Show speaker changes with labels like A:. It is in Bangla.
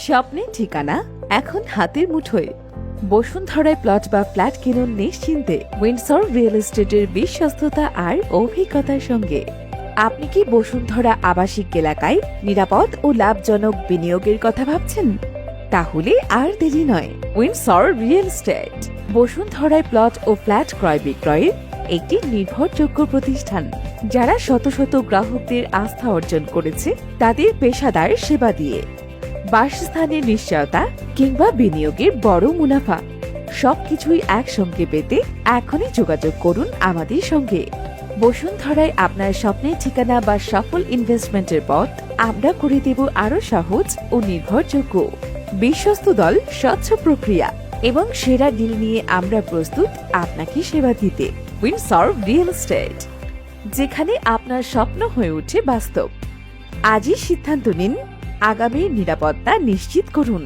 A: স্বপ্নের ঠিকানা এখন হাতের মুঠোয়। বসুন্ধরায় প্লট বা ফ্ল্যাট কিনুন নিশ্চিন্তে উইন্ডসর রিয়েল এস্টেটের বিশ্বস্ততা আর অভিজ্ঞতার সঙ্গে। আপনি কি বসুন্ধরা আবাসিক এলাকায় নিরাপদ ও লাভজনক বিনিয়োগের কথা ভাবছেন? তাহলে আর দেরি নয়, উইন্ডসর রিয়েল এস্টেট বসুন্ধরায় প্লট ও ফ্ল্যাট ক্রয় বিক্রয়ের একটি নির্ভরযোগ্য প্রতিষ্ঠান, যারা শত শত গ্রাহকদের আস্থা অর্জন করেছে তাদের পেশাদার সেবা দিয়ে। বাসস্থানের নিশ্চয়তা কিংবা বিনিয়োগের বড় মুনাফা, সবকিছুই একসঙ্গে পেতে এখনই যোগাযোগ করুন আমাদের সঙ্গে। বসুন্ধরায় আপনার স্বপ্নের ঠিকানা বা সফল ইনভেস্টমেন্টের পথ আমরা করে দেব আরো সহজ ও নির্ভরযোগ্য। বিশ্বস্ত দল, স্বচ্ছ প্রক্রিয়া এবং সেরা ডিল নিয়ে আমরা প্রস্তুত আপনাকে সেবা দিতে। উইন্ডসর রিয়েল এস্টেট, যেখানে আপনার স্বপ্ন হয়ে ওঠে বাস্তব। আজই সিদ্ধান্ত নিন, আগামীর নিরাপত্তা নিশ্চিত করুন।